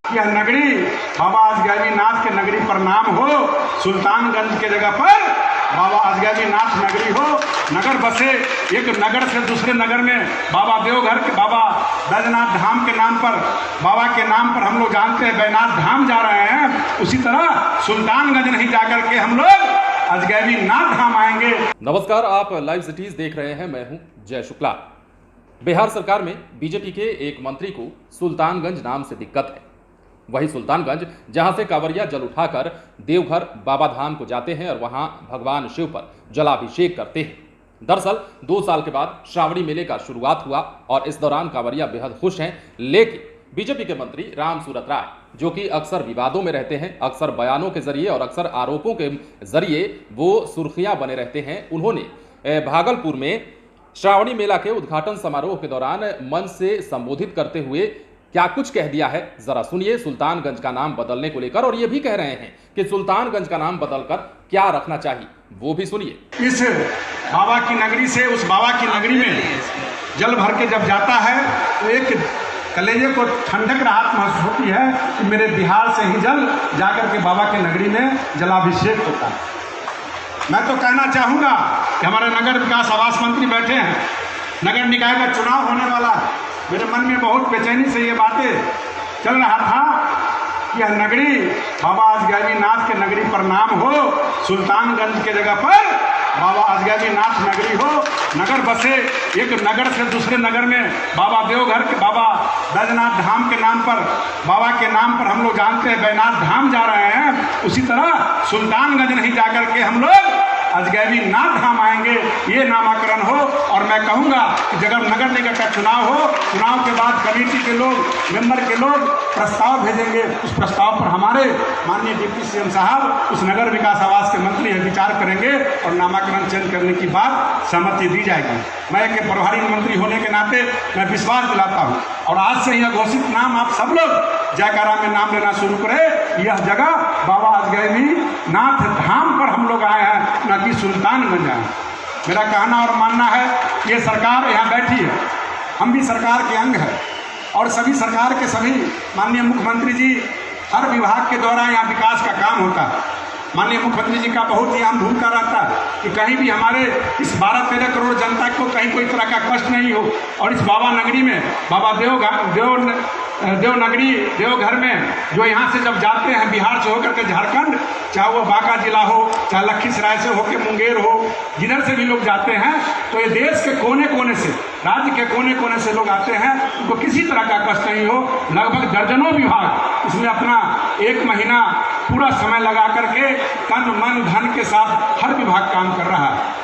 कि यह नगरी बाबा अजगैबी नाथ के नगरी पर नाम हो, सुल्तानगंज के जगह पर बाबा अजगैबी नाथ नगरी हो, नगर बसे। एक नगर से दूसरे नगर में बाबा देवघर के बाबा बैजनाथ धाम के नाम पर, बाबा के नाम पर हम लोग जानते हैं बैजनाथ धाम जा रहे हैं, उसी तरह सुल्तानगंज नहीं जाकर के हम लोग अजगैबी नाथ धाम आएंगे। नमस्कार, आप लाइव सिटीज देख रहे हैं। मैं हूं जय शुक्ला। बिहार सरकार में बीजेपी के एक मंत्री को सुल्तानगंज नाम से दिक्कत है। वही सुल्तानगंज जहां से कांवरिया जल उठाकर देवघर बाबा धाम को जाते हैं और वहां भगवान शिव पर जलाभिषेक करते हैं। दरअसल 2 साल के बाद श्रावणी मेले का शुरुआत हुआ और इस दौरान कांवरिया बेहद खुश हैं, लेकिन बीजेपी के मंत्री रामसूरत राय, जो कि अक्सर विवादों में रहते हैं, अक्सर बयानों के जरिए और अक्सर आरोपों के जरिए वो सुर्खियां बने रहते हैं, उन्होंने भागलपुर में श्रावणी मेला के उद्घाटन समारोह के दौरान मंच से संबोधित करते हुए क्या कुछ कह दिया है, जरा सुनिए। सुल्तानगंज का नाम बदलने को लेकर और ये भी कह रहे हैं कि सुल्तानगंज का नाम बदलकर क्या रखना चाहिए, वो भी सुनिए। इस बाबा की नगरी से उस बाबा की नगरी में जल भर के जब जाता है तो एक कलेजे को ठंडक राहत महसूस होती है कि मेरे बिहार से ही जल जाकर के बाबा की नगरी में जलाभिषेक होता है। मैं तो कहना चाहूँगा कि हमारे नगर विकास आवास मंत्री बैठे हैं, नगर निकाय का चुनाव होने वाला है। मेरे मन में बहुत बेचैनी से ये बातें चल रहा था कि यह नगरी बाबा अजगैबी नाथ के नगरी पर नाम हो, सुल्तानगंज के जगह पर बाबा अजगैबी नाथ नगरी हो, नगर बसे। एक नगर से दूसरे नगर में बाबा देवघर के बाबा बैजनाथ धाम के नाम पर, बाबा के नाम पर हम लोग जानते हैं बैजनाथ धाम जा रहे हैं, उसी तरह सुल्तानगंज नहीं जाकर के हम लोग अजगैबी नाथ धाम आएंगे, ये नामाकरण हो। और मैं कहूँगा कि जब नगर निगम का चुनाव हो, चुनाव के बाद कमेटी के लोग, मेंबर के लोग प्रस्ताव भेजेंगे, उस प्रस्ताव पर हमारे माननीय डिप्टी सीएम साहब, उस नगर विकास आवास के मंत्री विचार करेंगे और नामाकरण चेंज करने की बात सहमति दी जाएगी। मैं एक प्रभारी मंत्री होने के नाते मैं विश्वास दिलाता हूँ और आज से यह घोषित नाम आप सब लोग जयकारा में नाम लेना शुरू करें। यह जगह बाबा अजगैबी नाथ धाम पर हम लोग आए हैं, न कि सुल्तानगंज आए। मेरा कहना और मानना है, ये सरकार यहाँ बैठी है, हम भी सरकार के अंग हैं और सभी सरकार के सभी माननीय मुख्यमंत्री जी, हर विभाग के द्वारा यहाँ विकास का काम होता है। माननीय मुख्यमंत्री जी का बहुत ही अहम भूमिका रहता है कि कहीं भी हमारे इस 12-13 करोड़ जनता को कहीं कोई तरह का कष्ट नहीं हो। और इस बाबा नगरी में, बाबा देवनगरी देवघर में जो यहाँ से जब जाते हैं बिहार से होकर के झारखंड, चाहे वो बांका जिला हो, चाहे लखीसराय से होकर मुंगेर हो, जिधर से भी लोग जाते हैं, तो ये देश के कोने कोने से, राज्य के कोने कोने से लोग आते हैं, उनको किसी तरह का कष्ट नहीं हो। लगभग दर्जनों विभाग इसमें अपना 1 महीना पूरा समय लगा करके तन मन धन के साथ हर विभाग काम कर रहा है।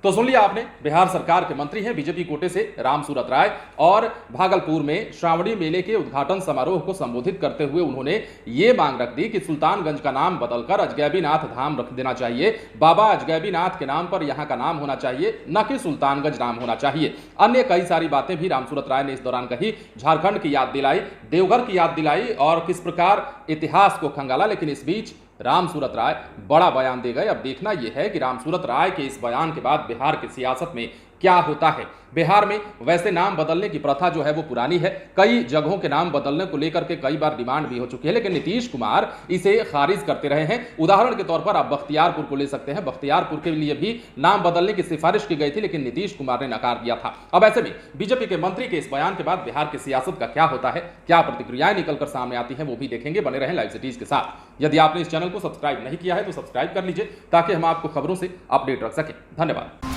तो सुन लिया आपने, बिहार सरकार के मंत्री हैं बीजेपी कोटे से रामसूरत राय, और भागलपुर में श्रावणी मेले के उद्घाटन समारोह को संबोधित करते हुए उन्होंने ये मांग रख दी कि सुल्तानगंज का नाम बदलकर अजगैबी नाथ धाम रख देना चाहिए। बाबा अजगैबी नाथ के नाम पर यहाँ का नाम होना चाहिए, न कि सुल्तानगंज नाम होना चाहिए। अन्य कई सारी बातें भी रामसूरत राय ने इस दौरान कही, झारखंड की याद दिलाई, देवघर की याद दिलाई और किस प्रकार इतिहास को खंगाला। लेकिन इस बीच रामसूरत राय बड़ा बयान दे गए। अब देखना यह है कि रामसूरत राय के इस बयान के बाद बिहार की सियासत में क्या होता है। बिहार में वैसे नाम बदलने की प्रथा जो है वो पुरानी है, कई जगहों के नाम बदलने को लेकर के कई बार डिमांड भी हो चुकी है, लेकिन नीतीश कुमार इसे खारिज करते रहे हैं। उदाहरण के तौर पर आप बख्तियारपुर को ले सकते हैं, बख्तियारपुर के लिए भी नाम बदलने की सिफारिश की गई थी, लेकिन नीतीश कुमार ने नकार दिया था। अब ऐसे में बीजेपी के मंत्री के इस बयान के बाद बिहार की सियासत का क्या होता है, क्या प्रतिक्रियाएं निकलकर सामने आती हैं, वो भी देखेंगे। बने रहें लाइव सिटीज के साथ। यदि आपने इस चैनल को सब्सक्राइब नहीं किया है तो सब्सक्राइब कर लीजिए, ताकि हम आपको खबरों से अपडेट रख सकें। धन्यवाद।